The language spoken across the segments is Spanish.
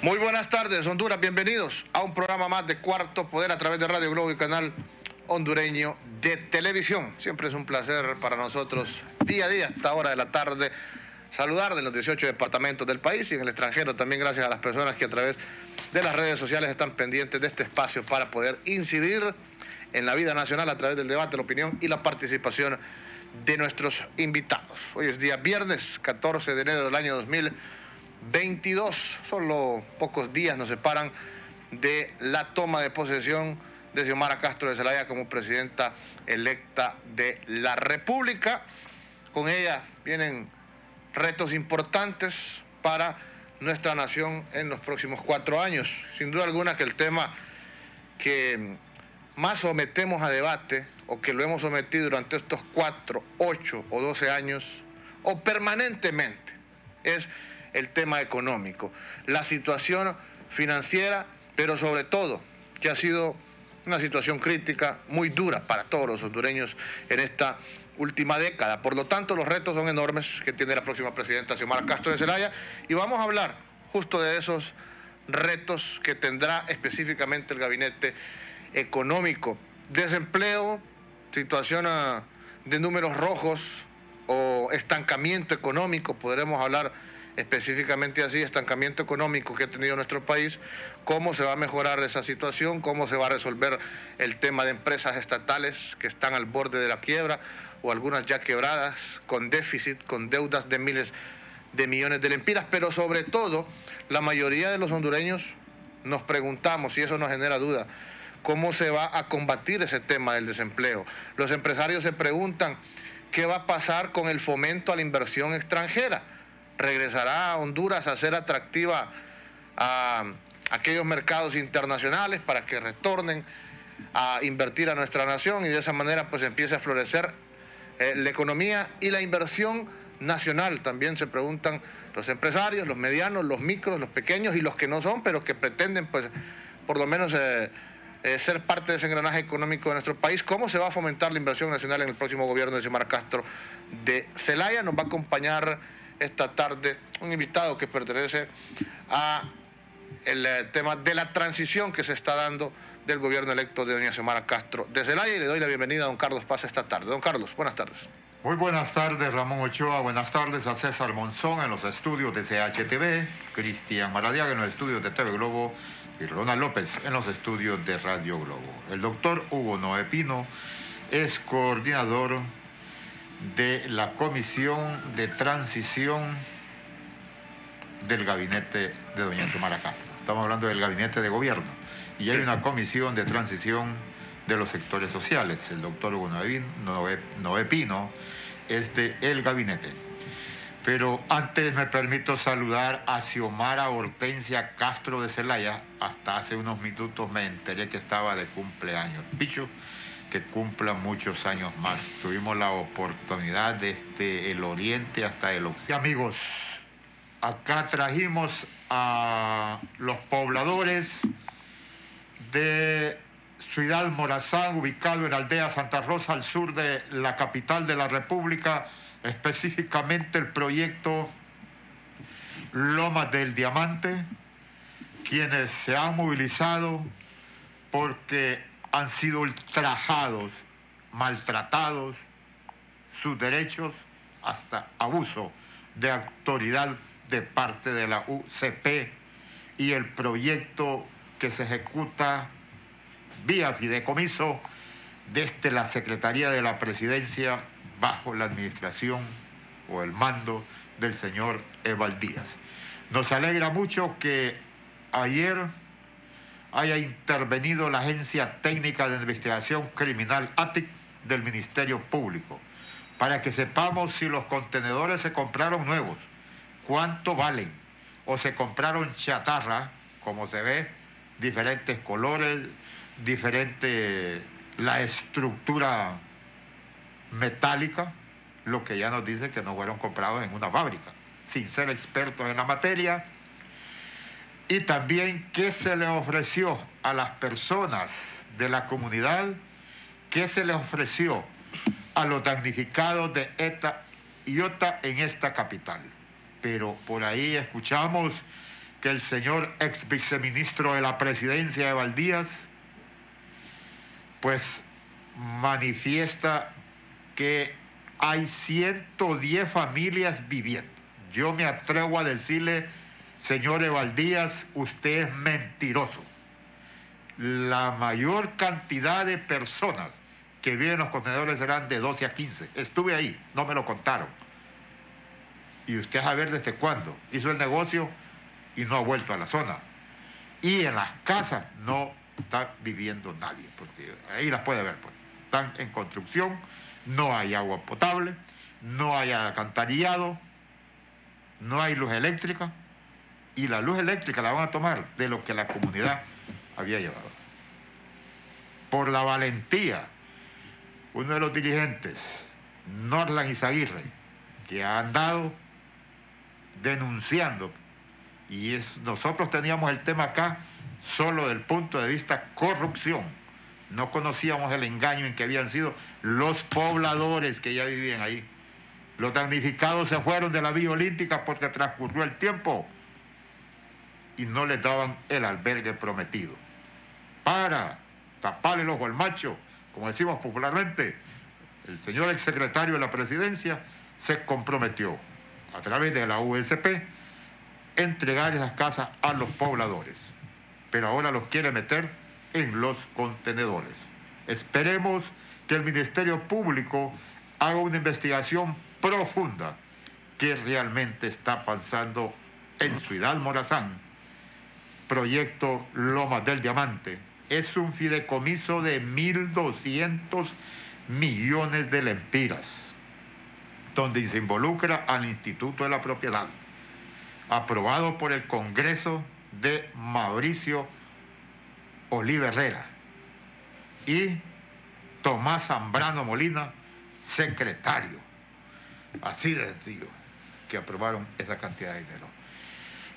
Muy buenas tardes, Honduras. Bienvenidos a un programa más de Cuarto Poder a través de Radio Globo y canal hondureño de televisión. Siempre es un placer para nosotros, día a día, a esta hora de la tarde, saludar de los 18 departamentos del país y en el extranjero. También gracias a las personas que a través de las redes sociales están pendientes de este espacio para poder incidir en la vida nacional a través del debate, la opinión y la participación de nuestros invitados. Hoy es día viernes, 14 de enero del año 2022. Solo pocos días nos separan de la toma de posesión de Xiomara Castro de Zelaya como presidenta electa de la República. Con ella vienen retos importantes para nuestra nación en los próximos 4 años. Sin duda alguna que el tema que más sometemos a debate, o que lo hemos sometido durante estos 4, 8 o 12 años, o permanentemente, es el tema económico, la situación financiera, pero sobre todo que ha sido una situación crítica muy dura para todos los hondureños en esta última década. Por lo tanto, los retos son enormes que tiene la próxima presidenta Xiomara Castro de Zelaya, y vamos a hablar justo de esos retos que tendrá específicamente el gabinete económico. Desempleo, situación de números rojos o estancamiento económico, podremos hablar específicamente así, estancamiento económico que ha tenido nuestro país, cómo se va a mejorar esa situación, cómo se va a resolver el tema de empresas estatales que están al borde de la quiebra o algunas ya quebradas, con déficit, con deudas de miles de millones de lempiras, pero sobre todo la mayoría de los hondureños nos preguntamos, y eso nos genera duda, cómo se va a combatir ese tema del desempleo. Los empresarios se preguntan qué va a pasar con el fomento a la inversión extranjera. ¿Regresará a Honduras a ser atractiva a aquellos mercados internacionales para que retornen a invertir a nuestra nación y de esa manera pues empiece a florecer la economía y la inversión nacional? También se preguntan los empresarios, los medianos, los micros, los pequeños y los que no son, pero que pretenden pues por lo menos ser parte de ese engranaje económico de nuestro país. ¿Cómo se va a fomentar la inversión nacional en el próximo gobierno de Xiomara Castro de Zelaya? Nos va a acompañar esta tarde un invitado que pertenece a el tema de la transición que se está dando del gobierno electo de doña Xiomara Castro de Zelaya, y le doy la bienvenida a don Carlos Paz esta tarde. Don Carlos, buenas tardes. Muy buenas tardes, Ramón Ochoa. Buenas tardes a César Monzón en los estudios de CHTV, Cristian Maradiaga en los estudios de TV Globo y Ronald López en los estudios de Radio Globo. El doctor Hugo Noé Pino es coordinador de la Comisión de Transición del gabinete de doña Xiomara Castro. Estamos hablando del gabinete de gobierno. Y hay una comisión de transición de los sectores sociales. El doctor Hugo Noé Pino es de el gabinete. Pero antes me permito saludar a Xiomara Hortensia Castro de Zelaya. Hasta hace unos minutos me enteré que estaba de cumpleaños. Picho, que cumpla muchos años más. Tuvimos la oportunidad desde el oriente hasta el occidente. Amigos, acá trajimos a los pobladores de Ciudad Morazán, ubicado en la aldea Santa Rosa, al sur de la capital de la República, específicamente el proyecto Lomas del Diamante, quienes se han movilizado porque han sido ultrajados, maltratados, sus derechos, hasta abuso de autoridad de parte de la UCP, y el proyecto que se ejecuta vía fideicomiso desde la Secretaría de la Presidencia bajo la administración o el mando del señor Eval Díaz. Nos alegra mucho que ayer haya intervenido la Agencia Técnica de Investigación Criminal ATIC del Ministerio Público para que sepamos si los contenedores se compraron nuevos, cuánto valen, o se compraron chatarra, como se ve, diferentes colores, diferente la estructura metálica, lo que ya nos dice que no fueron comprados en una fábrica, sin ser expertos en la materia. Y también qué se le ofreció a las personas de la comunidad, qué se les ofreció a los damnificados de ETA y OTA en esta capital. Pero por ahí escuchamos que el señor ex viceministro de la presidencia, Eval Díaz, pues manifiesta que hay 110 familias viviendo. Yo me atrevo a decirle, señor Eval Díaz, usted es mentiroso. La mayor cantidad de personas que viven en los contenedores serán de 12 a 15. Estuve ahí, no me lo contaron. Y usted a ver desde cuándo hizo el negocio y no ha vuelto a la zona. Y en las casas no está viviendo nadie, porque ahí las puede ver, pues. Están en construcción, no hay agua potable, no hay alcantarillado, no hay luz eléctrica, y la luz eléctrica la van a tomar de lo que la comunidad había llevado. Por la valentía, uno de los dirigentes, Norlan Izaguirre, que ha andado denunciando, y nosotros teníamos el tema acá solo del punto de vista corrupción. No conocíamos el engaño en que habían sido los pobladores que ya vivían ahí. Los damnificados se fueron de la Villa Olímpica porque transcurrió el tiempo y no les daban el albergue prometido. Para taparle el ojo al macho, como decimos popularmente, el señor exsecretario de la presidencia se comprometió a través de la USP entregar esas casas a los pobladores, pero ahora los quiere meter en los contenedores. Esperemos que el Ministerio Público haga una investigación profunda que realmente está pasando en Ciudad Morazán. Proyecto Lomas del Diamante es un fideicomiso de 1.200 millones de lempiras, donde se involucra al Instituto de la Propiedad, aprobado por el Congreso de Mauricio Oliva Herrera y Tomás Zambrano Molina, secretario. Así de sencillo que aprobaron esa cantidad de dinero.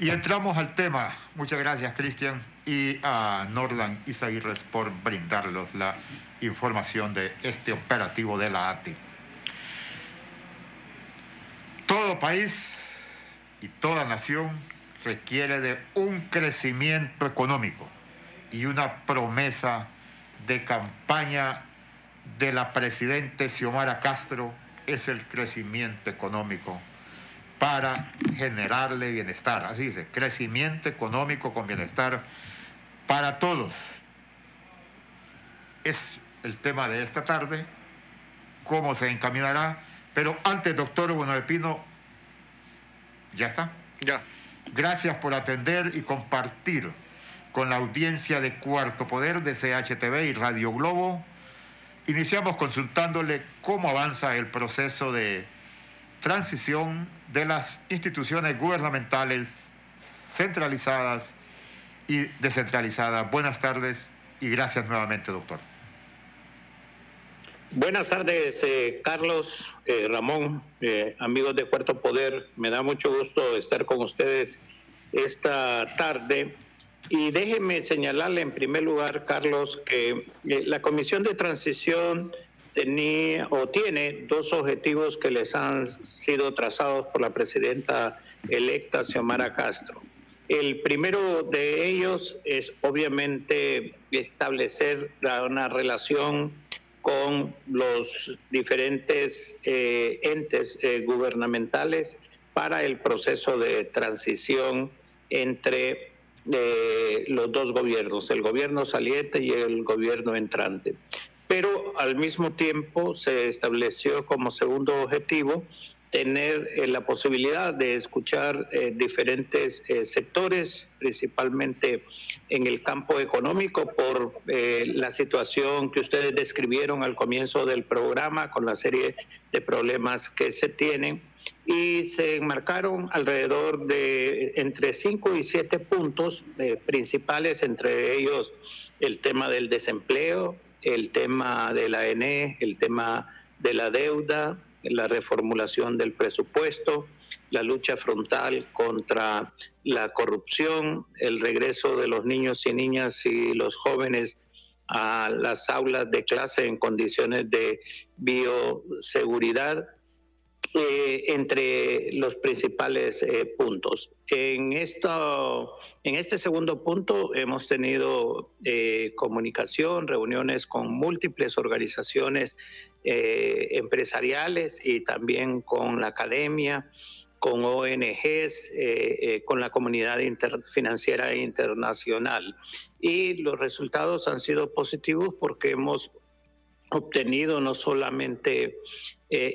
Y entramos al tema. Muchas gracias, Cristian, y a Norlan Izaguirre por brindarnos la información de este operativo de la ATI. Todo país y toda nación requiere de un crecimiento económico y una promesa de campaña de la presidenta Xiomara Castro es el crecimiento económico para generarle bienestar. Así dice, crecimiento económico con bienestar para todos. Es el tema de esta tarde, cómo se encaminará. Pero antes, doctor Bueno de Pino, ¿ya está? Ya. Gracias por atender y compartir con la audiencia de Cuarto Poder de CHTV y Radio Globo. Iniciamos consultándole cómo avanza el proceso de transición de las instituciones gubernamentales centralizadas y descentralizadas. Buenas tardes y gracias nuevamente, doctor. Buenas tardes, Carlos, Ramón, amigos de Cuarto Poder. Me da mucho gusto estar con ustedes esta tarde. Y déjeme señalarle en primer lugar, Carlos, que la Comisión de Transición tiene dos objetivos que les han sido trazados por la presidenta electa Xiomara Castro. El primero de ellos es obviamente establecer una relación con los diferentes entes gubernamentales para el proceso de transición entre los dos gobiernos, el gobierno saliente y el gobierno entrante. Pero al mismo tiempo se estableció como segundo objetivo tener la posibilidad de escuchar diferentes sectores, principalmente en el campo económico, por la situación que ustedes describieron al comienzo del programa, con la serie de problemas que se tienen, y se enmarcaron alrededor de entre 5 y 7 puntos principales, entre ellos el tema del desempleo, el tema de la ENE, el tema de la deuda, la reformulación del presupuesto, la lucha frontal contra la corrupción, el regreso de los niños y niñas y los jóvenes a las aulas de clase en condiciones de bioseguridad entre los principales puntos. En este segundo punto hemos tenido comunicación, reuniones con múltiples organizaciones empresariales y también con la academia, con ONGs, con la comunidad financiera internacional. Y los resultados han sido positivos porque hemos obtenido no solamente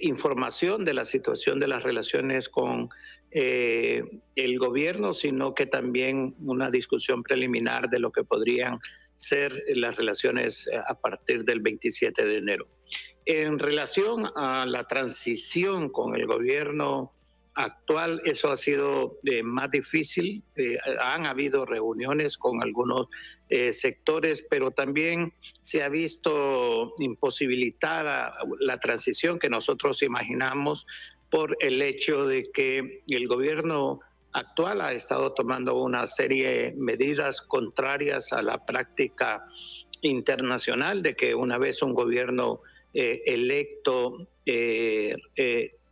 información de la situación de las relaciones con el gobierno, sino que también una discusión preliminar de lo que podrían ser las relaciones a partir del 27 de enero. En relación a la transición con el gobierno actual, eso ha sido más difícil. Han habido reuniones con algunos sectores, pero también se ha visto imposibilitada la transición que nosotros imaginamos por el hecho de que el gobierno actual ha estado tomando una serie de medidas contrarias a la práctica internacional de que una vez un gobierno electo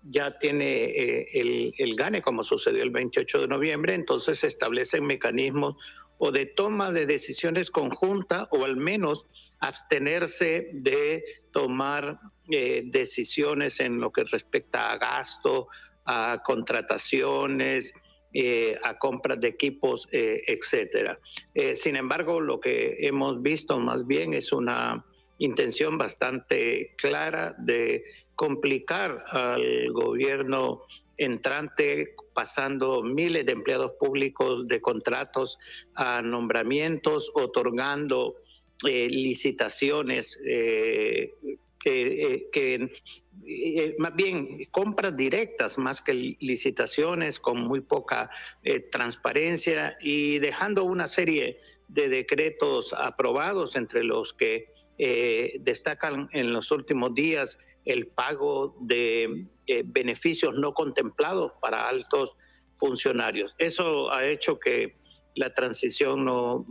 ya tiene el gane, como sucedió el 28 de noviembre, entonces se establecen mecanismos o de toma de decisiones conjuntas o al menos abstenerse de tomar decisiones en lo que respecta a gasto, a contrataciones, a compras de equipos, etcétera. Sin embargo, lo que hemos visto más bien es una intención bastante clara de complicar al gobierno entrante, pasando miles de empleados públicos de contratos a nombramientos, otorgando licitaciones más bien compras directas más que licitaciones, con muy poca transparencia, y dejando una serie de decretos aprobados, entre los que destacan en los últimos días el pago de beneficios no contemplados para altos funcionarios. Eso ha hecho que la transición no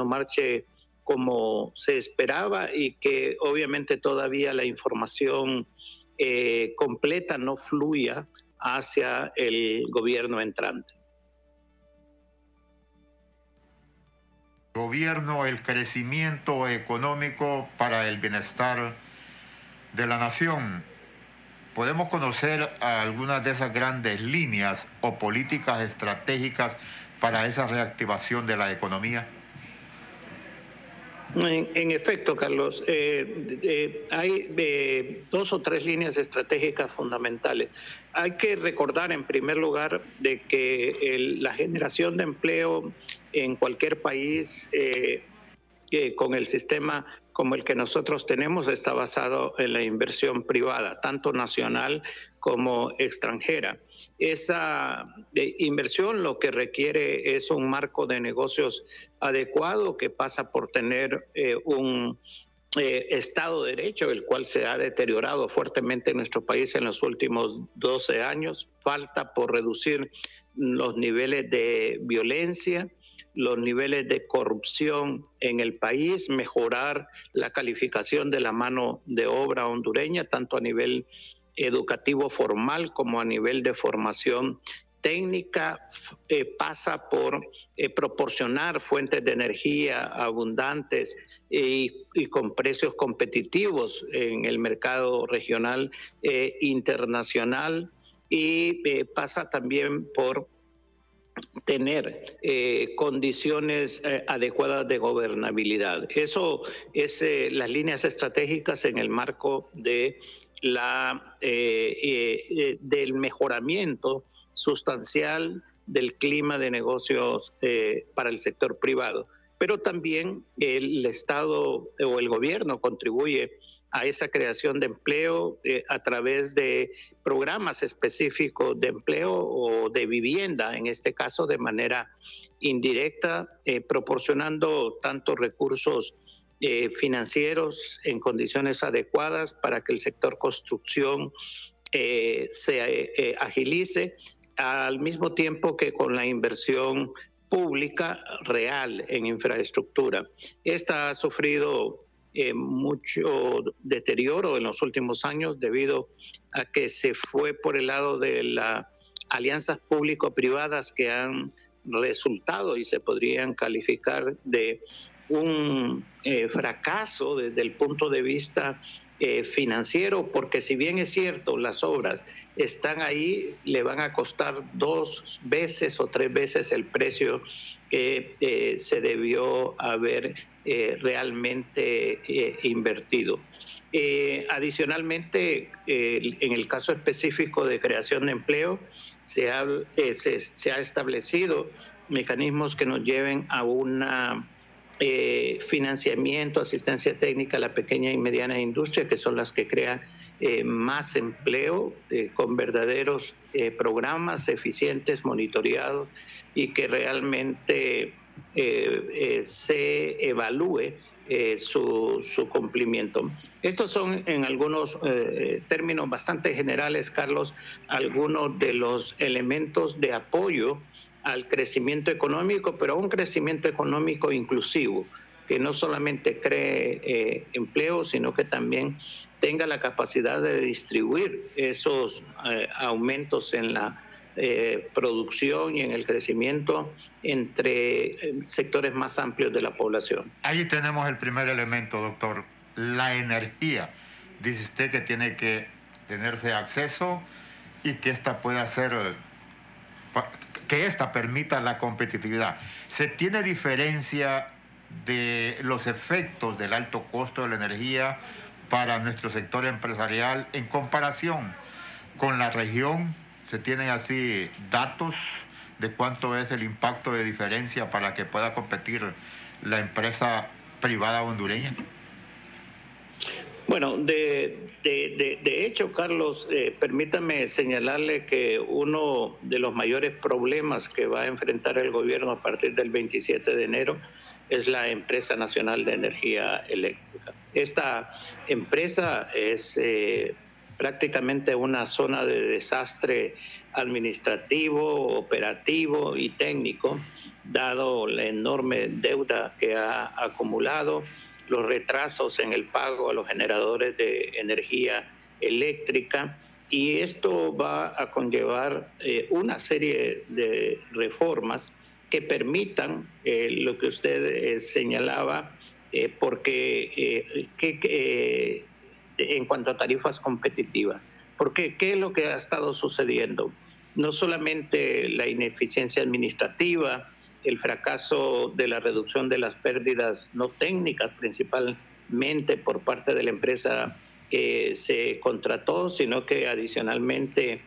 marche como se esperaba y que obviamente todavía la información completa no fluya hacia el gobierno entrante. Gobierno, el crecimiento económico para el bienestar de la nación. ¿Podemos conocer algunas de esas grandes líneas o políticas estratégicas para esa reactivación de la economía? En efecto, Carlos, hay 2 o 3 líneas estratégicas fundamentales. Hay que recordar, en primer lugar, de que la generación de empleo en cualquier país con el sistema como el que nosotros tenemos está basado en la inversión privada, tanto nacional como extranjera. Esa inversión lo que requiere es un marco de negocios adecuado, que pasa por tener un Estado de Derecho, el cual se ha deteriorado fuertemente en nuestro país en los últimos 12 años. Falta por reducir los niveles de violencia, los niveles de corrupción en el país, mejorar la calificación de la mano de obra hondureña, tanto a nivel educativo formal como a nivel de formación técnica. Pasa por proporcionar fuentes de energía abundantes y con precios competitivos en el mercado regional internacional, y pasa también por tener condiciones adecuadas de gobernabilidad. Eso es las líneas estratégicas en el marco de del mejoramiento sustancial del clima de negocios para el sector privado. Pero también el Estado o el gobierno contribuye a esa creación de empleo a través de programas específicos de empleo o de vivienda, en este caso de manera indirecta, proporcionando tanto recursos financieros en condiciones adecuadas para que el sector construcción se agilice, al mismo tiempo que con la inversión pública real en infraestructura. Esta ha sufrido mucho deterioro en los últimos años debido a que se fue por el lado de las alianzas público-privadas que han resultado y se podrían calificar de un fracaso desde el punto de vista financiero, porque si bien es cierto, las obras están ahí, le van a costar 2 veces o 3 veces el precio que se debió haber realmente invertido. Adicionalmente, en el caso específico de creación de empleo, se ha establecido mecanismos que nos lleven a una financiamiento, asistencia técnica a la pequeña y mediana industria, que son las que crean más empleo con verdaderos programas eficientes, monitoreados y que realmente se evalúe su cumplimiento. Estos son, en algunos términos bastante generales, Carlos, algunos de los elementos de apoyo al crecimiento económico, pero a un crecimiento económico inclusivo, que no solamente cree empleo, sino que también tenga la capacidad de distribuir esos aumentos en la producción y en el crecimiento entre sectores más amplios de la población. Ahí tenemos el primer elemento, doctor, la energía. Dice usted que tiene que tenerse acceso y que esta pueda ser, que esta permita la competitividad. ¿Se tiene diferencia de los efectos del alto costo de la energía para nuestro sector empresarial en comparación con la región? ¿Se tienen así datos de cuánto es el impacto de diferencia para que pueda competir la empresa privada hondureña? Bueno, de hecho, Carlos, permítame señalarle que uno de los mayores problemas que va a enfrentar el gobierno a partir del 27 de enero es la Empresa Nacional de Energía Eléctrica. Esta empresa es prácticamente una zona de desastre administrativo, operativo y técnico, dado la enorme deuda que ha acumulado, los retrasos en el pago a los generadores de energía eléctrica, y esto va a conllevar una serie de reformas que permitan lo que usted señalaba, porque en cuanto a tarifas competitivas. Porque ¿qué es lo que ha estado sucediendo? No solamente la ineficiencia administrativa, el fracaso de la reducción de las pérdidas no técnicas, principalmente por parte de la empresa que se contrató, sino que adicionalmente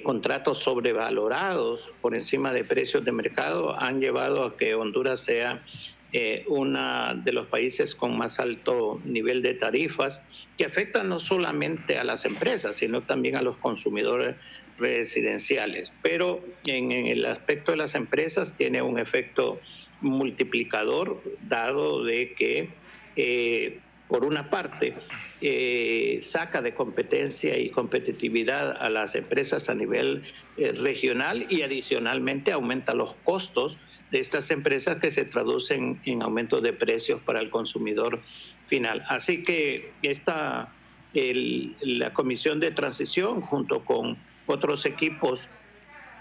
contratos sobrevalorados por encima de precios de mercado han llevado a que Honduras sea uno de los países con más alto nivel de tarifas, que afectan no solamente a las empresas, sino también a los consumidores residenciales. Pero en el aspecto de las empresas tiene un efecto multiplicador, dado de que por una parte saca de competencia y competitividad a las empresas a nivel regional, y adicionalmente aumenta los costos de estas empresas que se traducen en aumentos de precios para el consumidor final. Así que la Comisión de Transición, junto con otros equipos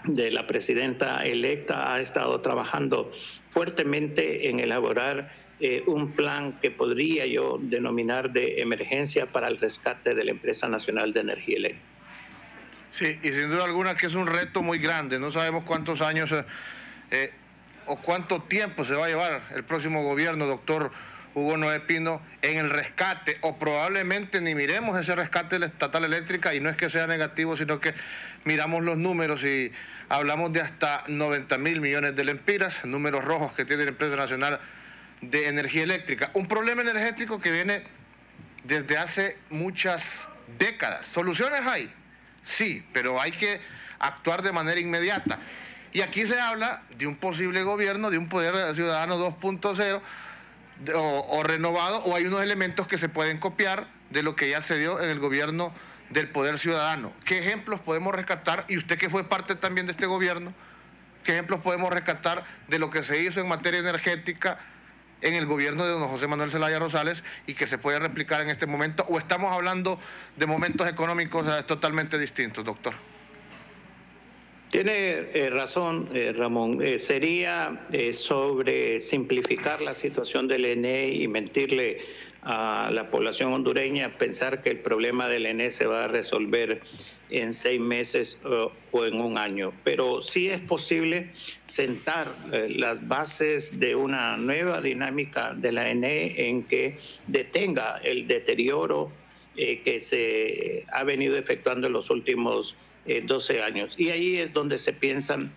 de la presidenta electa, ha estado trabajando fuertemente en elaborar un plan que podría yo denominar de emergencia para el rescate de la Empresa Nacional de Energía Eléctrica. Sí, y sin duda alguna que es un reto muy grande. No sabemos cuántos años o cuánto tiempo se va a llevar el próximo gobierno, doctor Hugo Noé Pino, en el rescate, o probablemente ni miremos ese rescate de la estatal eléctrica, y no es que sea negativo, sino que miramos los números y hablamos de hasta 90.000 millones de lempiras, números rojos que tiene la Empresa Nacional de Energía Eléctrica. Un problema energético que viene desde hace muchas décadas. ¿Soluciones hay? Sí, pero hay que actuar de manera inmediata. Y aquí se habla de un posible gobierno, de un poder ciudadano 2.0 o renovado, o hay unos elementos que se pueden copiar de lo que ya se dio en el gobierno del poder ciudadano. ¿Qué ejemplos podemos rescatar? Y usted que fue parte también de este gobierno, ¿qué ejemplos podemos rescatar de lo que se hizo en materia energética en el gobierno de don José Manuel Zelaya Rosales y que se puede replicar en este momento, o estamos hablando de momentos económicos totalmente distintos, doctor? Tiene razón, Ramón. Sería sobre simplificar la situación del ENE y mentirle a la población hondureña, pensar que el problema del ENE se va a resolver en 6 meses o en un año. Pero sí es posible sentar las bases de una nueva dinámica de la ENE en que detenga el deterioro que se ha venido efectuando en los últimos 12 años. Y ahí es donde se piensan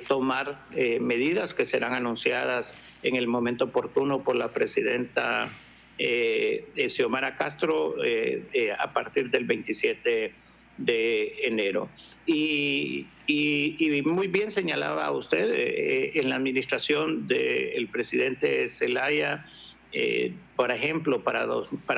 tomar medidas que serán anunciadas en el momento oportuno por la presidenta Xiomara Castro a partir del 27 de enero. Y muy bien señalaba usted, en la administración del presidente Zelaya, por ejemplo, para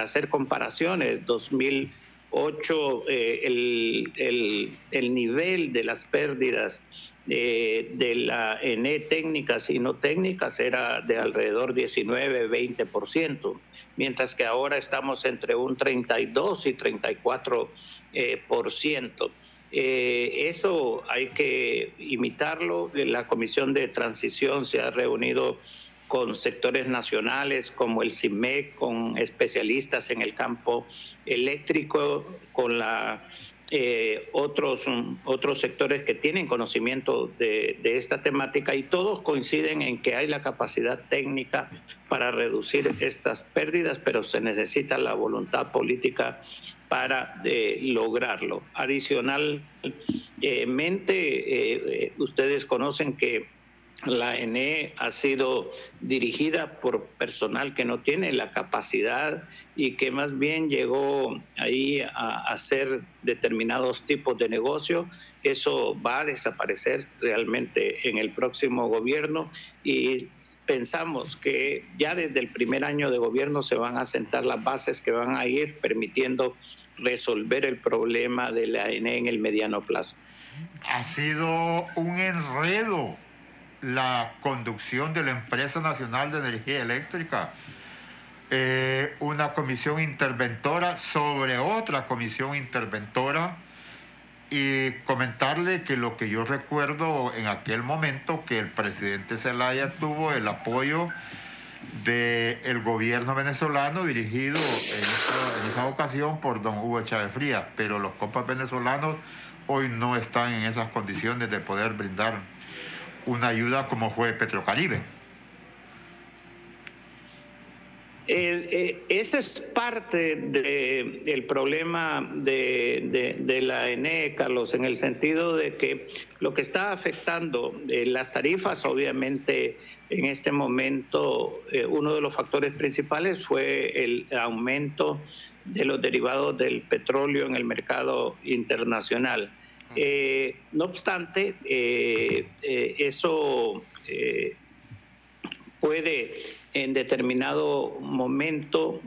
hacer comparaciones, 2008, el nivel de las pérdidas de la ENE técnicas y no técnicas era de alrededor 19-20%, mientras que ahora estamos entre un 32 y 34%. Eso hay que imitarlo. La Comisión de Transición se ha reunido con sectores nacionales como el CIMEC, con especialistas en el campo eléctrico, con otros sectores que tienen conocimiento de esta temática, y todos coinciden en que hay la capacidad técnica para reducir estas pérdidas, pero se necesita la voluntad política para lograrlo. Adicionalmente, ustedes conocen que la ENE ha sido dirigida por personal que no tiene la capacidad y que más bien llegó ahí a hacer determinados tipos de negocio. Eso va a desaparecer realmente en el próximo gobierno, y pensamos que ya desde el primer año de gobierno se van a sentar las bases que van a ir permitiendo resolver el problema de la ENE en el mediano plazo. Ha sido un enredo la conducción de la Empresa Nacional de Energía Eléctrica, una comisión interventora sobre otra comisión interventora, y comentarle que lo que yo recuerdo en aquel momento, que el presidente Zelaya tuvo el apoyo del gobierno venezolano dirigido en esa ocasión por don Hugo Chávez Frías, pero los compas venezolanos hoy no están en esas condiciones de poder brindar una ayuda como fue Petrocaribe. Ese es parte del problema de la ENE, Carlos, en el sentido de que lo que está afectando las tarifas, obviamente en este momento uno de los factores principales fue el aumento de los derivados del petróleo en el mercado internacional. No obstante, eso puede en determinado momento,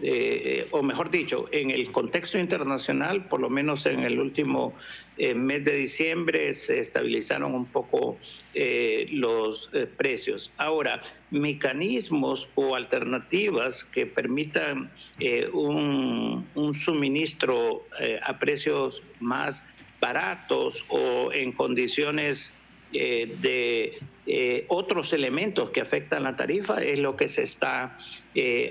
o mejor dicho, en el contexto internacional, por lo menos en el último mes de diciembre, se estabilizaron un poco los precios. Ahora, mecanismos o alternativas que permitan un suministro a precios más baratos o en condiciones de otros elementos que afectan la tarifa es lo que se está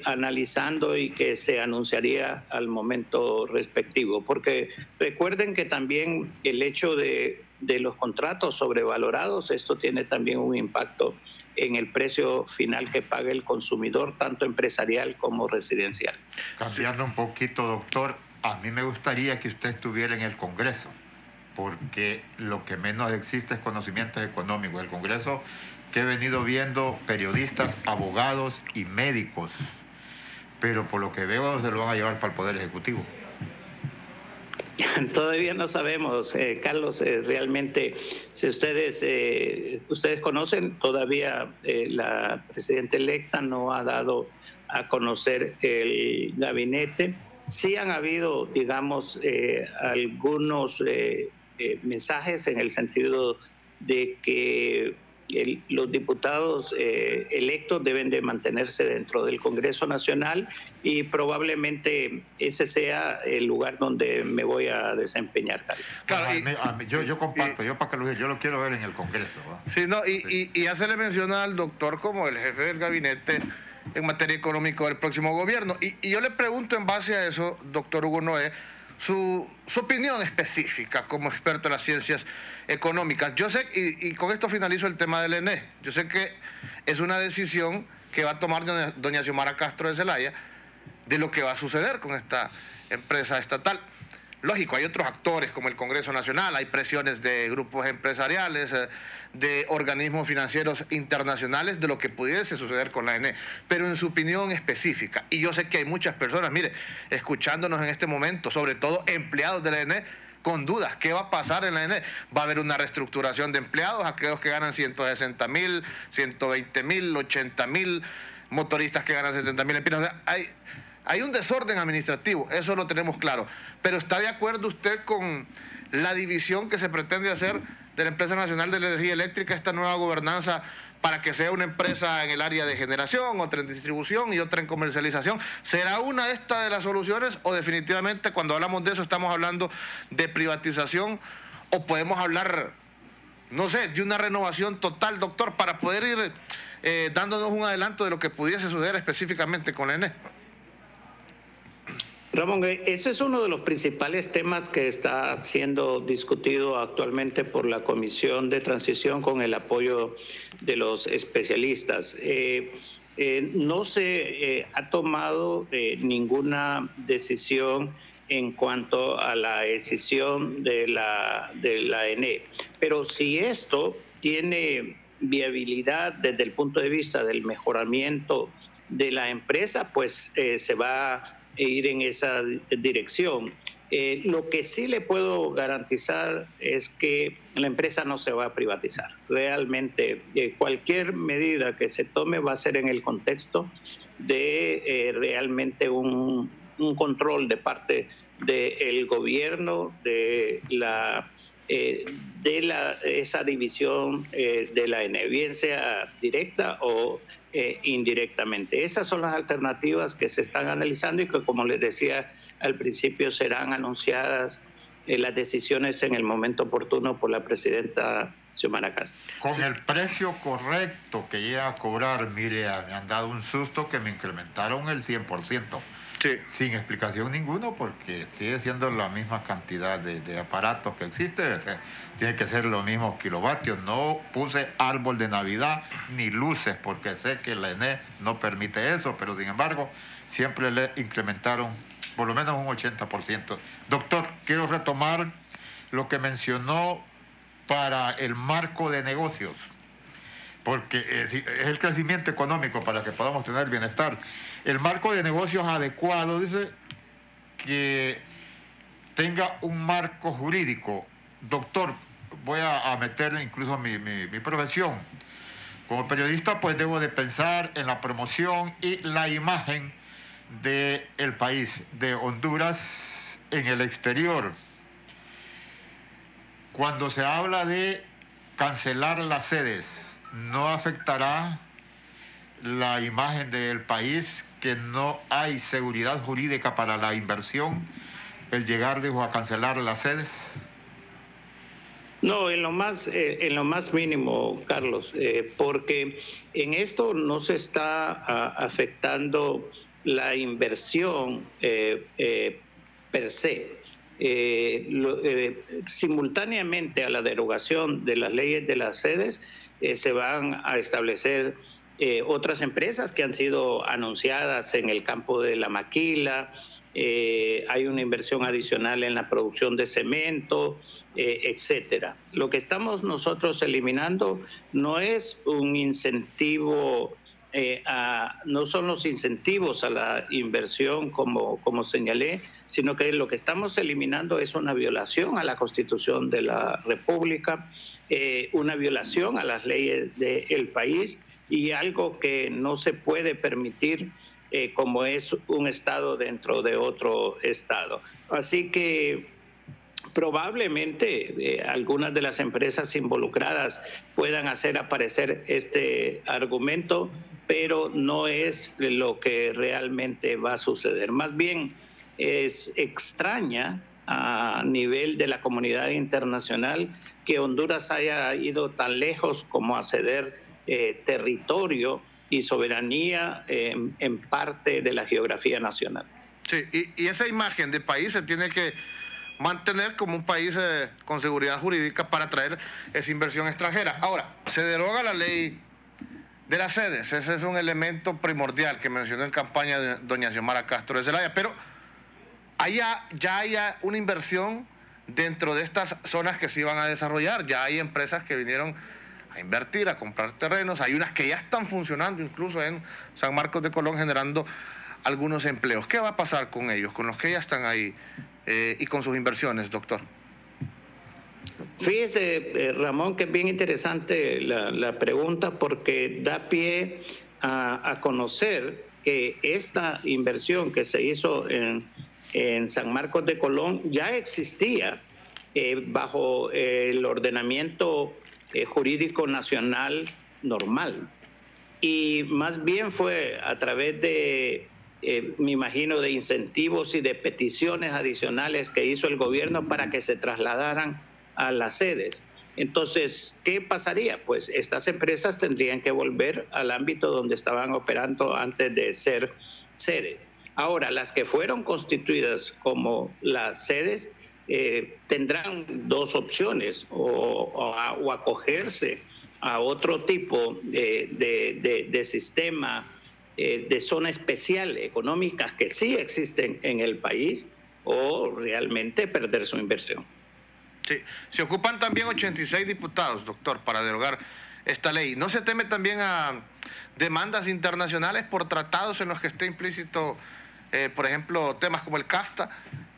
analizando y que se anunciaría al momento respectivo. Porque recuerden que también el hecho de los contratos sobrevalorados, esto tiene también un impacto en el precio final que paga el consumidor, tanto empresarial como residencial. Cambiando un poquito, doctor, a mí me gustaría que usted estuviera en el Congreso, porque lo que menos existe es conocimientos económicos. El Congreso, que he venido viendo periodistas, abogados y médicos, pero por lo que veo se lo van a llevar para el Poder Ejecutivo. Todavía no sabemos, Carlos, realmente, si ustedes conocen, todavía la presidenta electa no ha dado a conocer el gabinete. Sí han habido, digamos, algunos mensajes en el sentido de que los diputados electos deben de mantenerse dentro del Congreso Nacional y probablemente ese sea el lugar donde me voy a desempeñar, Carlos. Claro, yo comparto, yo para que yo lo quiero ver en el Congreso, ¿no? Sí, no, y ya se le menciona al doctor como el jefe del gabinete en materia económica del próximo gobierno. Y yo le pregunto en base a eso, doctor Hugo Noé, su opinión específica como experto en las ciencias económicas. Yo sé, y con esto finalizo el tema del ENE, yo sé que es una decisión que va a tomar doña Xiomara Castro de Zelaya de lo que va a suceder con esta empresa estatal. Lógico, hay otros actores como el Congreso Nacional, hay presiones de grupos empresariales, de organismos financieros internacionales de lo que pudiese suceder con la ENE, pero en su opinión específica, y yo sé que hay muchas personas, mire, escuchándonos en este momento, sobre todo empleados de la ENE, con dudas, ¿qué va a pasar en la ENE? ¿Va a haber una reestructuración de empleados, aquellos que ganan 160,000, 120,000, 80,000, motoristas que ganan 70,000 empiras? O sea, hay un desorden administrativo, eso lo tenemos claro. Pero ¿está de acuerdo usted con la división que se pretende hacer de la Empresa Nacional de Energía Eléctrica, esta nueva gobernanza, para que sea una empresa en el área de generación, otra en distribución y otra en comercialización? ¿Será una esta de las soluciones o definitivamente cuando hablamos de eso estamos hablando de privatización o podemos hablar, no sé, de una renovación total, doctor, para poder ir dándonos un adelanto de lo que pudiese suceder específicamente con la ENE? Ramón, ese es uno de los principales temas que está siendo discutido actualmente por la Comisión de Transición con el apoyo de los especialistas. No se ha tomado ninguna decisión en cuanto a la decisión de la ENE, pero si esto tiene viabilidad desde el punto de vista del mejoramiento de la empresa, pues se va a ir en esa dirección. Lo que sí le puedo garantizar es que la empresa no se va a privatizar. Realmente cualquier medida que se tome va a ser en el contexto de realmente un control de parte del gobierno de esa división de la ENE, bien sea directa o indirectamente. Esas son las alternativas que se están analizando y que, como les decía al principio, serán anunciadas las decisiones en el momento oportuno por la presidenta Xiomara Castro. Con el precio correcto que llega a cobrar, mire, me han dado un susto que me incrementaron el 100%. Sí. Sin explicación ninguna, porque sigue siendo la misma cantidad de aparatos que existe, tiene que ser los mismos kilovatios. No puse árbol de Navidad ni luces, porque sé que la ENE no permite eso, pero sin embargo siempre le incrementaron por lo menos un 80%. Doctor, quiero retomar lo que mencionó para el marco de negocios, porque es el crecimiento económico para que podamos tener bienestar. El marco de negocios adecuado, dice, que tenga un marco jurídico. Doctor, voy a meterle incluso mi profesión. Como periodista, pues debo de pensar en la promoción y la imagen del país, de Honduras en el exterior. Cuando se habla de cancelar las sedes, ¿no afectará la imagen del país, que no hay seguridad jurídica para la inversión, el llegar, dijo, a cancelar las sedes? No, en lo más mínimo, Carlos, porque en esto no se está afectando la inversión per se. Simultáneamente a la derogación de las leyes de las sedes, se van a establecer otras empresas que han sido anunciadas en el campo de la maquila. Hay una inversión adicional en la producción de cemento, etcétera. Lo que estamos nosotros eliminando no es un incentivo, no son los incentivos a la inversión como señalé, sino que lo que estamos eliminando es una violación a la Constitución de la República, una violación a las leyes del país y algo que no se puede permitir como es un estado dentro de otro estado. Así que probablemente algunas de las empresas involucradas puedan hacer aparecer este argumento, pero no es lo que realmente va a suceder. Más bien es extraña a nivel de la comunidad internacional que Honduras haya ido tan lejos como a ceder territorio y soberanía en parte de la geografía nacional. Sí, y esa imagen de país se tiene que mantener como un país con seguridad jurídica para atraer esa inversión extranjera. Ahora, se deroga la ley de las sedes, ese es un elemento primordial que mencionó en campaña doña Xiomara Castro de Zelaya, pero ya hay una inversión dentro de estas zonas que se iban a desarrollar, ya hay empresas que vinieron a invertir, a comprar terrenos, hay unas que ya están funcionando incluso en San Marcos de Colón generando algunos empleos. ¿Qué va a pasar con ellos, con los que ya están ahí y con sus inversiones, doctor? Fíjese, Ramón, que es bien interesante la pregunta porque da pie a conocer que esta inversión que se hizo en San Marcos de Colón ya existía bajo el ordenamiento jurídico nacional normal. Y más bien fue a través de, me imagino, de incentivos y de peticiones adicionales que hizo el gobierno para que se trasladaran a las sedes. Entonces, ¿qué pasaría? Pues estas empresas tendrían que volver al ámbito donde estaban operando antes de ser sedes. Ahora, las que fueron constituidas como las sedes tendrán dos opciones, o acogerse a otro tipo de sistema de zona especial económicas que sí existen en el país, o realmente perder su inversión. Sí, se ocupan también 86 diputados, doctor, para derogar esta ley. ¿No se teme también a demandas internacionales por tratados en los que esté implícito, por ejemplo, temas como el CAFTA,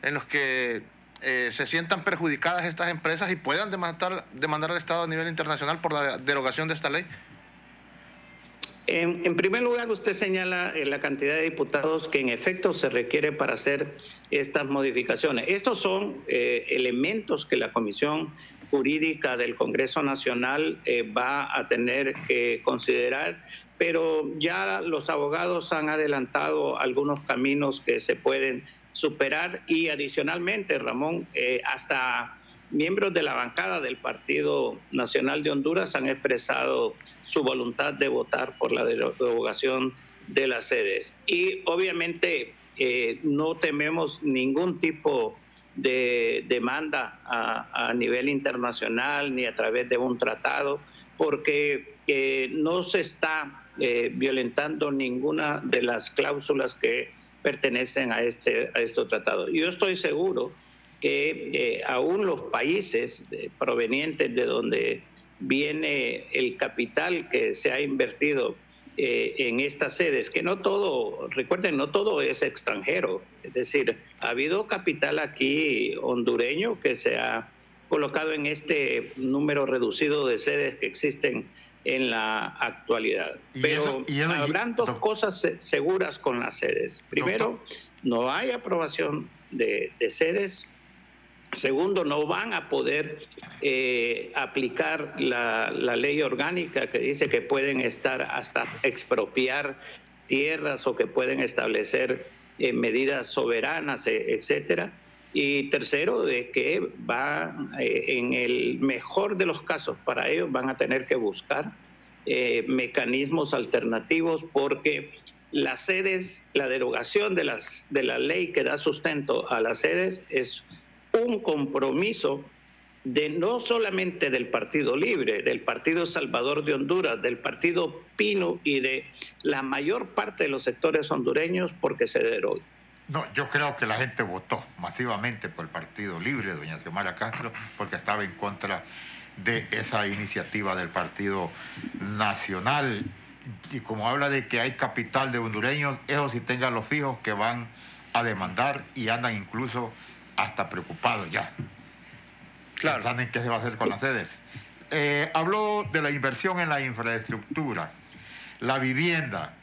en los que se sientan perjudicadas estas empresas y puedan demandar al Estado a nivel internacional por la derogación de esta ley? En primer lugar, usted señala la cantidad de diputados que en efecto se requiere para hacer estas modificaciones. Estos son elementos que la Comisión Jurídica del Congreso Nacional va a tener que considerar, pero ya los abogados han adelantado algunos caminos que se pueden superar y adicionalmente, Ramón, hasta miembros de la bancada del Partido Nacional de Honduras han expresado su voluntad de votar por la derogación de las sedes. Y obviamente no tememos ningún tipo de demanda a nivel internacional ni a través de un tratado, porque no se está violentando ninguna de las cláusulas que pertenecen a estos tratados. Yo estoy seguro que aún los países provenientes de donde viene el capital que se ha invertido en estas sedes, que no todo, recuerden, no todo es extranjero, es decir, ha habido capital aquí hondureño que se ha colocado en este número reducido de sedes que existen en la actualidad. Pero habrán dos cosas seguras con las sedes. Primero, no hay aprobación de sedes. Segundo, no van a poder aplicar la ley orgánica que dice que pueden estar hasta expropiar tierras o que pueden establecer medidas soberanas, etcétera. Y tercero, de que en el mejor de los casos para ellos van a tener que buscar mecanismos alternativos, porque las sedes, la derogación de la ley que da sustento a las sedes es un compromiso no solamente del Partido Libre, del Partido Salvador de Honduras, del Partido Pino y de la mayor parte de los sectores hondureños, porque se derogue. No, yo creo que la gente votó masivamente por el Partido Libre, doña Xiomara Castro, porque estaba en contra de esa iniciativa del Partido Nacional. Y como habla de que hay capital de hondureños, ellos sí tengan los fijos que van a demandar y andan incluso hasta preocupados ya. Claro. Pensando en qué se va a hacer con las sedes. Habló de la inversión en la infraestructura, la vivienda.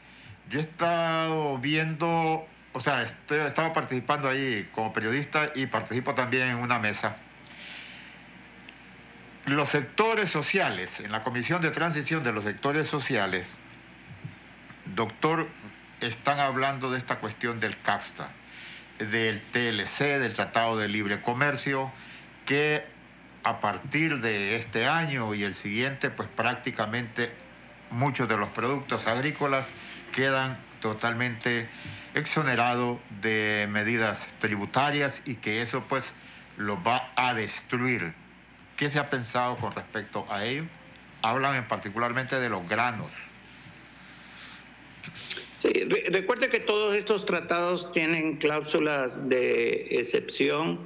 Yo he estado viendo, o sea, estaba participando ahí como periodista y participo también en una mesa los sectores sociales, en la Comisión de Transición de los Sectores Sociales, doctor, están hablando de esta cuestión del CAFTA, del TLC, del Tratado de Libre Comercio, que a partir de este año y el siguiente, pues prácticamente muchos de los productos agrícolas quedan totalmente exonerados de medidas tributarias y que eso pues los va a destruir. ¿Qué se ha pensado con respecto a ello? Hablan particularmente de los granos. Sí, recuerde que todos estos tratados tienen cláusulas de excepción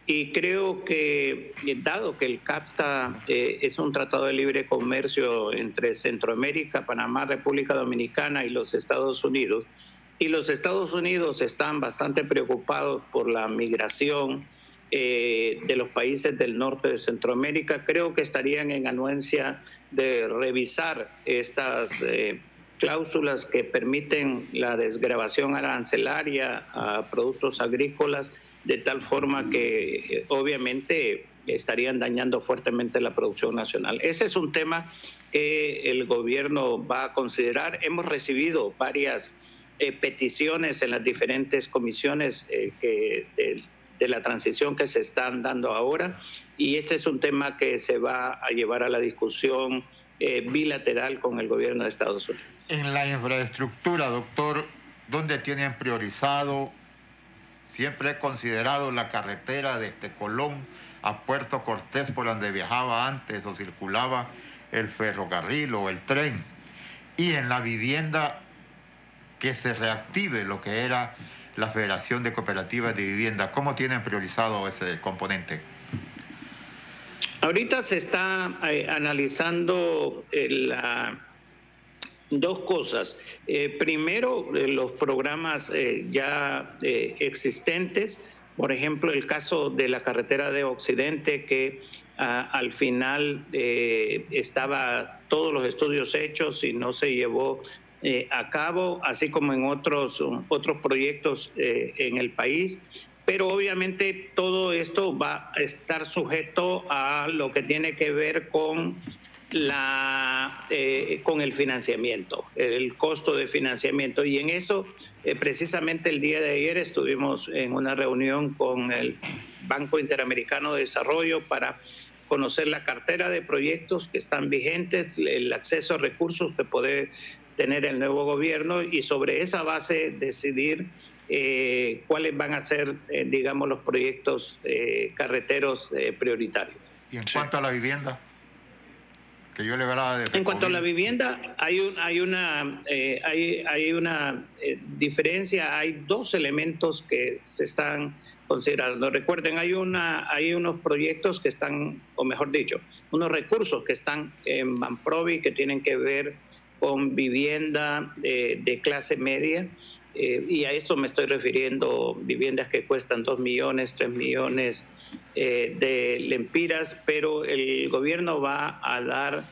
y creo que, dado que el CAFTA es un tratado de libre comercio entre Centroamérica, Panamá, República Dominicana y los Estados Unidos, y los Estados Unidos están bastante preocupados por la migración de los países del norte de Centroamérica, creo que estarían en anuencia de revisar estas cláusulas que permiten la desgravación arancelaria a productos agrícolas, de tal forma que obviamente estarían dañando fuertemente la producción nacional. Ese es un tema que el gobierno va a considerar. Hemos recibido varias peticiones en las diferentes comisiones de la transición que se están dando ahora, y este es un tema que se va a llevar a la discusión bilateral con el gobierno de Estados Unidos. En la infraestructura, doctor, ¿dónde tienen priorizado? Siempre he considerado la carretera desde Colón a Puerto Cortés, por donde viajaba antes o circulaba el ferrocarril o el tren. Y en la vivienda, que se reactive lo que era la Federación de Cooperativas de Vivienda. ¿Cómo tienen priorizado ese componente? Ahorita se está analizando dos cosas. Primero, los programas ya existentes, por ejemplo, el caso de la carretera de Occidente, que al final estaba todos los estudios hechos y no se llevó a cabo, así como en otros proyectos en el país. Pero obviamente todo esto va a estar sujeto a lo que tiene que ver con el financiamiento, el costo de financiamiento. Y en eso, precisamente el día de ayer estuvimos en una reunión con el Banco Interamericano de Desarrollo para conocer la cartera de proyectos que están vigentes, el acceso a recursos que puede tener el nuevo gobierno, y sobre esa base decidir cuáles van a ser, digamos, los proyectos carreteros prioritarios. ¿Y en cuanto a la vivienda? Que yo le hablaba de... En cuanto a la vivienda, hay una diferencia, hay dos elementos que se están considerando. Recuerden, hay unos proyectos que están, o mejor dicho, unos recursos que están en Banprovi que tienen que ver con vivienda de clase media, y a eso me estoy refiriendo, viviendas que cuestan 2 millones, 3 millones de lempiras, pero el gobierno va a dar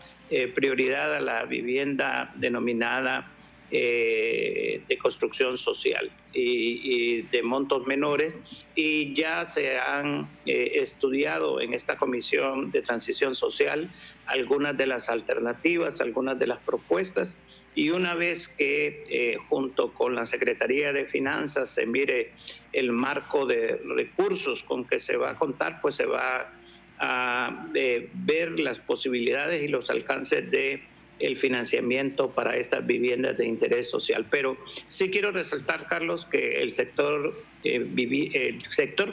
prioridad a la vivienda denominada de construcción social y de montos menores, y ya se han estudiado en esta Comisión de Transición Social algunas de las alternativas, algunas de las propuestas, y una vez que junto con la Secretaría de Finanzas se mire el marco de recursos con que se va a contar, pues se va a ver las posibilidades y los alcances de el financiamiento para estas viviendas de interés social. Pero sí quiero resaltar, Carlos, que el sector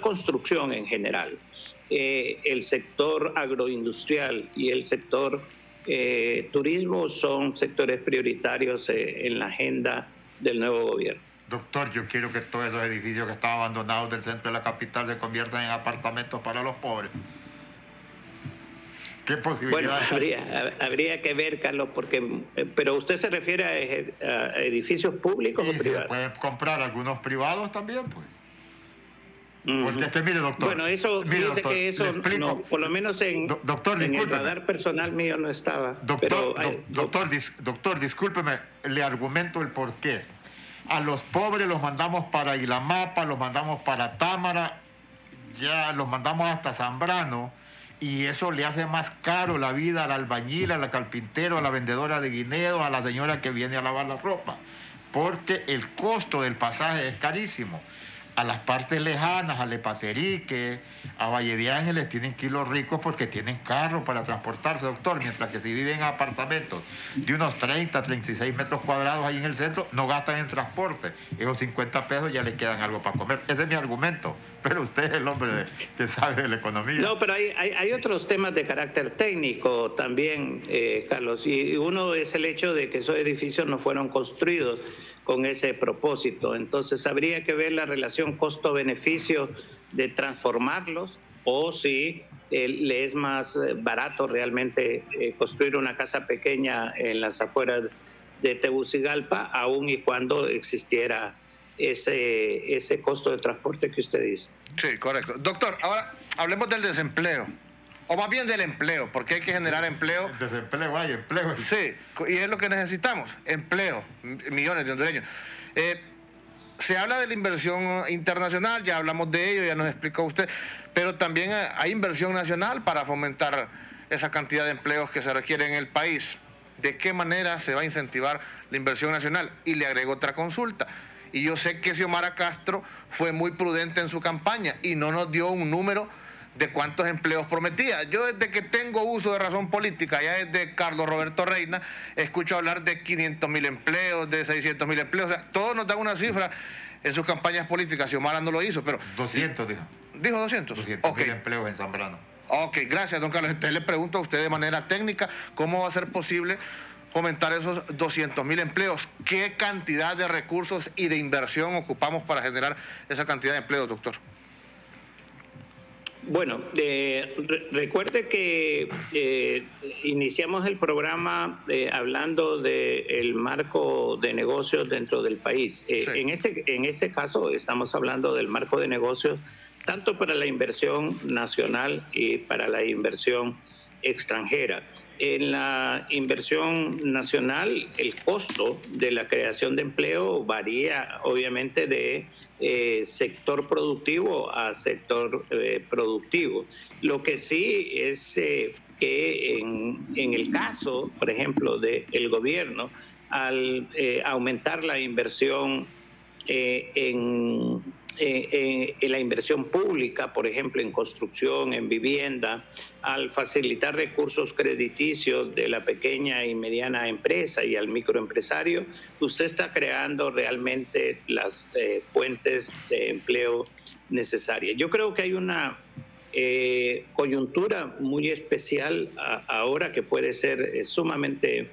construcción en general, el sector agroindustrial y el sector turismo son sectores prioritarios en la agenda del nuevo gobierno. Doctor, yo quiero que todos los edificios que están abandonados del centro de la capital se conviertan en apartamentos para los pobres. ¿Qué posibilidades? Bueno, habría que ver, Carlos, pero usted se refiere a edificios públicos o privados. Se pueden comprar algunos privados también, pues. Porque mire, doctor. Bueno, eso, mire, fíjese doctor, que eso, no, por lo menos en el radar personal mío no estaba. Doctor, discúlpeme, le argumento el porqué. A los pobres los mandamos para Ilamapa, los mandamos para Támara, ya los mandamos hasta Zambrano, y eso le hace más caro la vida al albañil, al carpintero, a la vendedora de guineo, a la señora que viene a lavar la ropa, porque el costo del pasaje es carísimo. A las partes lejanas, a Lepaterique, a Valle de Ángeles, tienen que ir los ricos porque tienen carro para transportarse, doctor, mientras que si viven en apartamentos de unos 30, 36 metros cuadrados ahí en el centro, no gastan en transporte. Esos 50 pesos ya les quedan algo para comer. Ese es mi argumento, pero usted es el hombre que sabe de la economía. No, pero hay otros temas de carácter técnico también, Carlos, y uno es el hecho de que esos edificios no fueron construidos con ese propósito. Entonces habría que ver la relación costo-beneficio de transformarlos, o si le es más barato realmente construir una casa pequeña en las afueras de Tegucigalpa, aun y cuando existiera ese costo de transporte que usted dice. Sí, correcto. Doctor, ahora hablemos del desempleo, o más bien del empleo, porque hay que generar empleo. Desempleo hay, empleo. Sí, y es lo que necesitamos, empleo, millones de hondureños. Se habla de la inversión internacional, ya hablamos de ello, ya nos explicó usted, pero también hay inversión nacional para fomentar esa cantidad de empleos que se requieren en el país. ¿De qué manera se va a incentivar la inversión nacional? Y le agrego otra consulta. Y yo sé que Xiomara Castro fue muy prudente en su campaña y no nos dio un número de cuántos empleos prometía. Yo desde que tengo uso de razón política, ya desde Carlos Roberto Reina, escucho hablar de 500.000 empleos, de 600.000 empleos. O sea, todos nos dan una cifra en sus campañas políticas. Xiomara no lo hizo, pero... 200, dijo. ¿Dijo 200? 200.000 empleos en Zambrano. Ok, gracias, don Carlos. Entonces le pregunto a usted de manera técnica, ¿cómo va a ser posible fomentar esos 200.000 empleos? ¿Qué cantidad de recursos y de inversión ocupamos para generar esa cantidad de empleos, doctor? Bueno, recuerde que iniciamos el programa hablando del marco de negocios dentro del país. Sí. En este caso estamos hablando del marco de negocios tanto para la inversión nacional y para la inversión extranjera. En la inversión nacional, el costo de la creación de empleo varía obviamente de sector productivo a sector productivo. Lo que sí es que en el caso, por ejemplo, del gobierno, al aumentar la inversión en la inversión pública, por ejemplo, en construcción, en vivienda, al facilitar recursos crediticios de la pequeña y mediana empresa y al microempresario, usted está creando realmente las fuentes de empleo necesarias. Yo creo que hay una coyuntura muy especial ahora que puede ser sumamente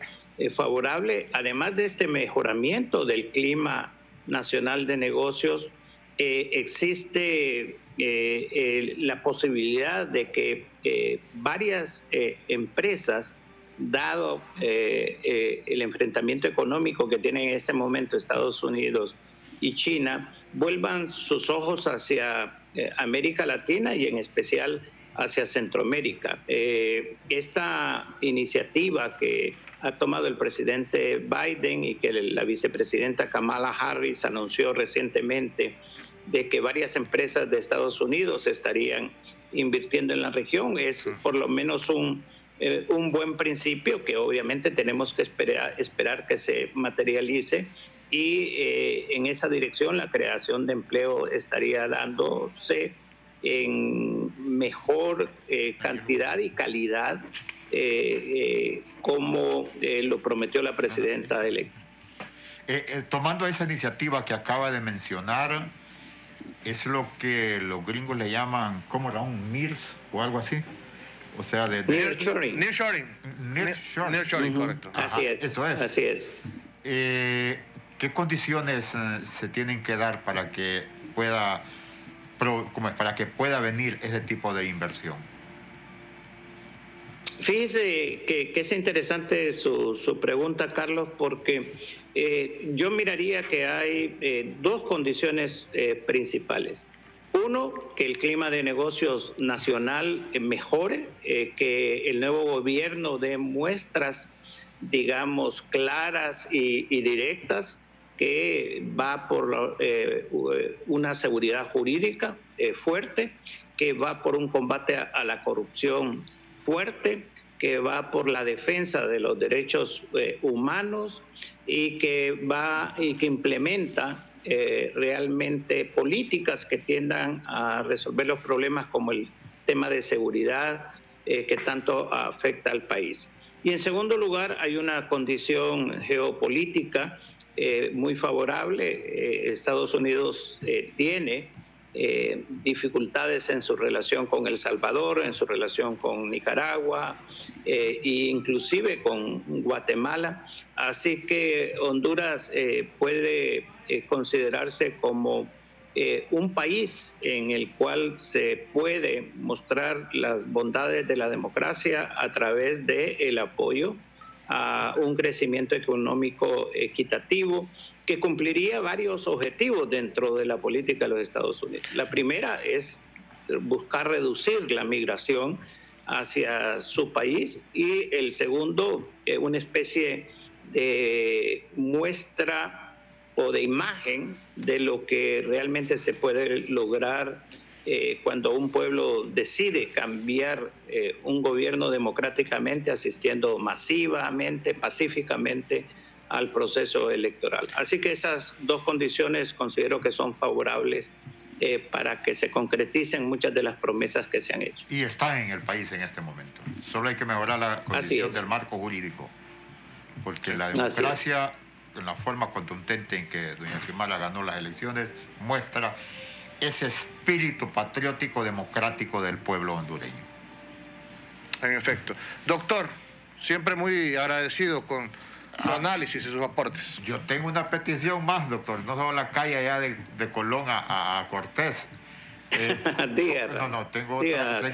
favorable, además de este mejoramiento del clima nacional de negocios. Existe la posibilidad de que varias empresas, dado el enfrentamiento económico que tienen en este momento Estados Unidos y China, vuelvan sus ojos hacia América Latina y en especial hacia Centroamérica. Esta iniciativa que ha tomado el presidente Biden y que la vicepresidenta Kamala Harris anunció recientemente, de que varias empresas de Estados Unidos estarían invirtiendo en la región, es por lo menos un buen principio que obviamente tenemos que esperar que se materialice, y en esa dirección la creación de empleo estaría dándose en mejor cantidad y calidad, como lo prometió la presidenta electa. Tomando esa iniciativa que acaba de mencionar, es lo que los gringos le llaman, ¿cómo era? ¿Un MIRS o algo así? O sea, de... Nearshoring. Nearshoring, correcto. Así es. Eso es. Así es. ¿Qué condiciones se tienen que dar para que pueda, para que pueda venir ese tipo de inversión? Fíjese que es interesante su pregunta, Carlos, porque yo miraría que hay dos condiciones principales. Uno, que el clima de negocios nacional mejore, que el nuevo gobierno dé muestras, digamos, claras y directas, que va por una seguridad jurídica fuerte. que va por un combate a la corrupción fuerte, que va por la defensa de los derechos humanos y que implementa realmente políticas que tiendan a resolver los problemas como el tema de seguridad que tanto afecta al país. Y en segundo lugar, hay una condición geopolítica muy favorable. Estados Unidos tiene dificultades en su relación con El Salvador, en su relación con Nicaragua e inclusive con Guatemala. Así que Honduras puede considerarse como un país en el cual se puede mostrar las bondades de la democracia a través del apoyo a un crecimiento económico equitativo que cumpliría varios objetivos dentro de la política de los Estados Unidos. La primera es buscar reducir la migración hacia su país y el segundo, una especie de muestra o de imagen de lo que realmente se puede lograr cuando un pueblo decide cambiar un gobierno democráticamente, asistiendo masivamente, pacíficamente al proceso electoral. Así que esas dos condiciones considero que son favorables para que se concreticen muchas de las promesas que se han hecho. Y están en el país en este momento. Solo hay que mejorar la condición del marco jurídico, porque la democracia, en la forma contundente en que doña Xiomara ganó las elecciones, muestra ese espíritu patriótico democrático del pueblo hondureño. En efecto. Doctor, siempre muy agradecido con su análisis y sus aportes. Yo tengo una petición más, doctor, no solo la calle allá de Colón a Cortés. Tengo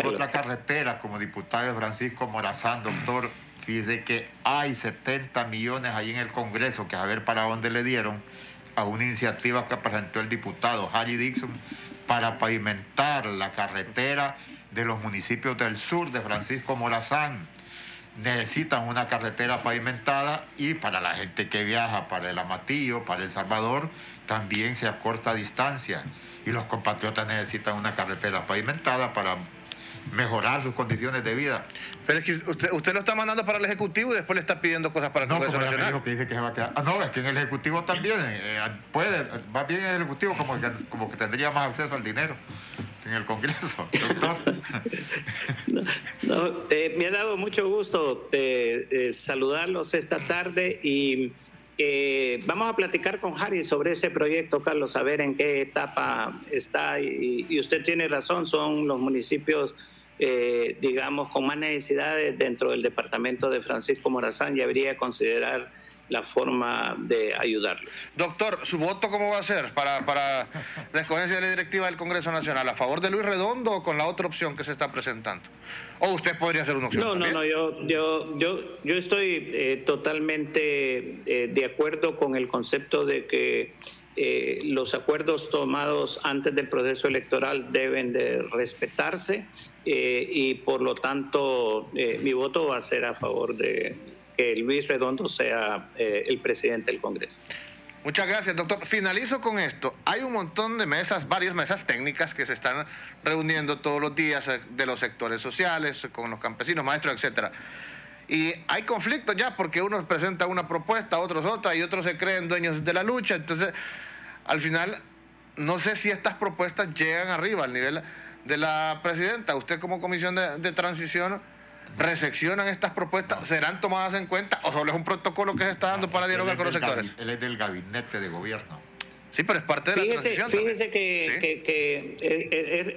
otra carretera como diputado de Francisco Morazán, doctor. Fíjese que hay 70 millones ahí en el Congreso, que a ver para dónde le dieron, a una iniciativa que presentó el diputado Harry Dixon para pavimentar la carretera de los municipios del sur de Francisco Morazán. Necesitan una carretera pavimentada y para la gente que viaja para el Amatillo, para El Salvador, también se acorta distancia. Y los compatriotas necesitan una carretera pavimentada para mejorar sus condiciones de vida. Pero es que usted lo está mandando para el Ejecutivo y después le está pidiendo cosas para el Congreso Nacional. Me dijo que dice que se va a quedar. No, es que en el Ejecutivo también puede, va bien en el Ejecutivo como que tendría más acceso al dinero que en el Congreso, doctor. Me ha dado mucho gusto saludarlos esta tarde y vamos a platicar con Harry sobre ese proyecto, Carlos, a ver en qué etapa está. Y usted tiene razón, son los municipios digamos, con más necesidades dentro del departamento de Francisco Morazán, y habría que considerar la forma de ayudarlos. Doctor, ¿su voto cómo va a ser para la escogencia de la directiva del Congreso Nacional? ¿A favor de Luis Redondo o con la otra opción que se está presentando? ¿O usted podría ser una opción? No, yo estoy totalmente de acuerdo con el concepto de que los acuerdos tomados antes del proceso electoral deben de respetarse y por lo tanto mi voto va a ser a favor de que Luis Redondo sea el presidente del Congreso. Muchas gracias, doctor. Finalizo con esto. Hay un montón de mesas, varias mesas técnicas que se están reuniendo todos los días de los sectores sociales, con los campesinos, maestros, etcétera. Y hay conflictos ya porque unos presentan una propuesta, otros otra, y otros se creen dueños de la lucha. Entonces, al final, no sé si estas propuestas llegan arriba al nivel de la presidenta. Usted como comisión de transición, ¿recepcionan estas propuestas? ¿Serán tomadas en cuenta o solo es un protocolo que se está dando para dialogar con los sectores? Él es del gabinete de gobierno. Sí, pero es parte de la transición. Fíjese que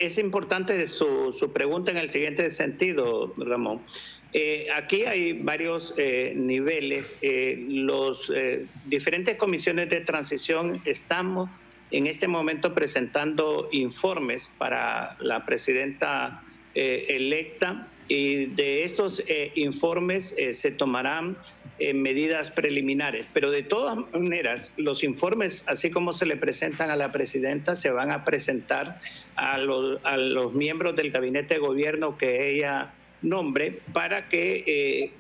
es importante su pregunta en el siguiente sentido, Ramón. Aquí hay varios niveles. Los diferentes comisiones de transición estamos en este momento presentando informes para la presidenta electa, y de estos informes se tomarán medidas preliminares. Pero de todas maneras, los informes, así como se le presentan a la presidenta, se van a presentar a los miembros del gabinete de gobierno que ella nombre, para que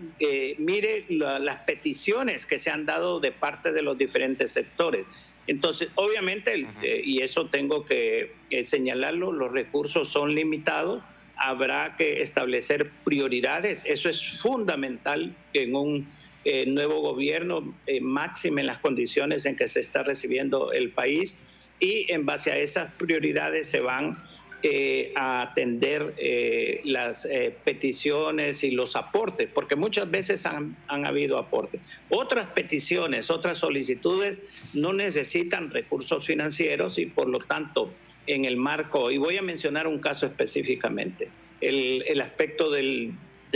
mire las peticiones que se han dado de parte de los diferentes sectores. Entonces, obviamente, y eso tengo que señalarlo, los recursos son limitados, habrá que establecer prioridades, eso es fundamental en un nuevo gobierno, máxime en las condiciones en que se está recibiendo el país, y en base a esas prioridades se van a atender las peticiones y los aportes, porque muchas veces han habido aportes. Otras peticiones, otras solicitudes no necesitan recursos financieros y por lo tanto en el marco, y voy a mencionar un caso específicamente, el aspecto de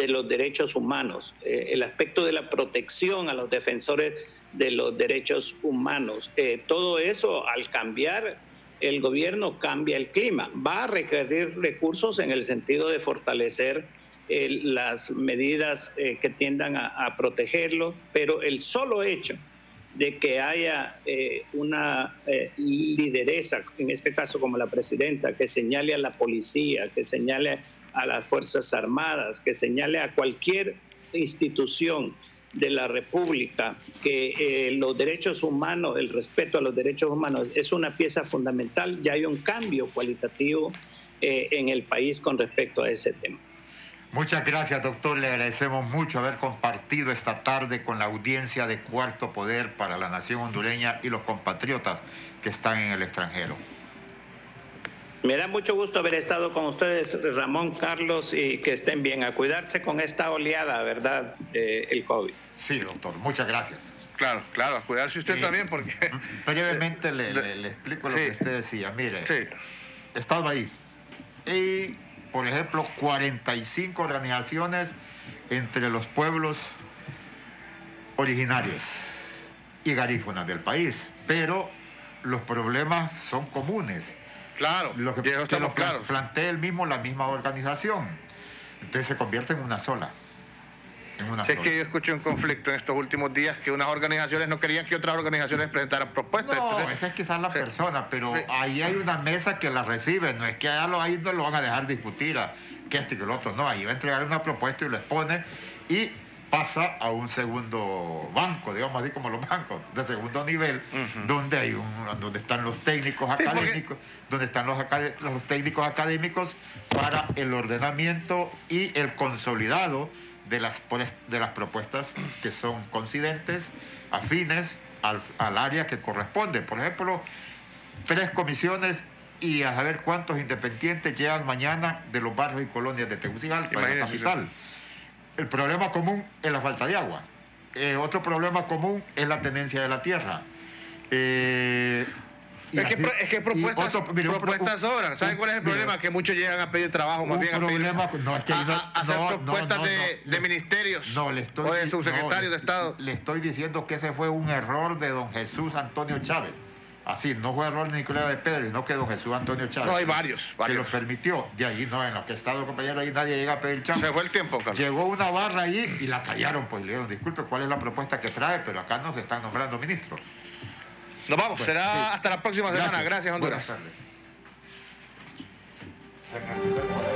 los derechos humanos, el aspecto de la protección a los defensores de los derechos humanos. Todo eso, al cambiar el gobierno, cambia el clima. Va a requerir recursos en el sentido de fortalecer las medidas que tiendan a protegerlo, pero el solo hecho de que haya una lideresa, en este caso como la presidenta, que señale a la policía, que señale a las Fuerzas Armadas, que señale a cualquier institución de la República que los derechos humanos, el respeto a los derechos humanos es una pieza fundamental, ya hay un cambio cualitativo en el país con respecto a ese tema. Muchas gracias, doctor. Le agradecemos mucho haber compartido esta tarde con la audiencia de Cuarto Poder para la nación hondureña y los compatriotas que están en el extranjero. Me da mucho gusto haber estado con ustedes, Ramón, Carlos, y que estén bien. A cuidarse con esta oleada, ¿verdad? El COVID. Sí, doctor. Muchas gracias. Claro, claro, a cuidarse usted también porque... Brevemente le explico lo que usted decía. Mire, sí. He estado ahí y, por ejemplo, 45 organizaciones entre los pueblos originarios y garífunas del país, pero los problemas son comunes. Claro, lo que estamos claros. Plantea la misma organización. Entonces se convierte en una sola. Es que yo escuché un conflicto en estos últimos días que unas organizaciones no querían que otras organizaciones presentaran propuestas. No, entonces, esa es quizás la persona, pero ahí hay una mesa que la recibe. No es que ahí no lo van a dejar discutir que este y que el otro. No, ahí va a entregar una propuesta y lo expone y pasa a un segundo banco, digamos así como los bancos de segundo nivel, donde están los técnicos académicos, donde están los técnicos académicos para el ordenamiento y el consolidado de las propuestas que son coincidentes, afines al área que corresponde. Por ejemplo, 3 comisiones y a saber cuántos independientes llegan mañana de los barrios y colonias de Tegucigalpa, de la capital. El problema común es la falta de agua. Otro problema común es la tenencia de la tierra. Es que propuestas sobran. ¿Saben cuál es el problema? Que muchos llegan a pedir trabajo, más bien a hacer propuestas de ministerios o de subsecretarios de Estado. Le estoy diciendo que ese fue un error de don Jesús Antonio Chávez. Así, no fue error de Nicolás de Pedro, sino que don Jesús Antonio Chávez. No, hay varios. Que lo permitió. De ahí, no, en lo que he estado, compañero, ahí nadie llega a pedir chamba. Se fue el tiempo, Carlos. Llegó una barra ahí y la callaron, pues le dijeron, disculpe, ¿cuál es la propuesta que trae? Pero acá no se están nombrando ministros. Nos vamos, bueno, será hasta la próxima semana. Gracias, Honduras. Buenas tardes.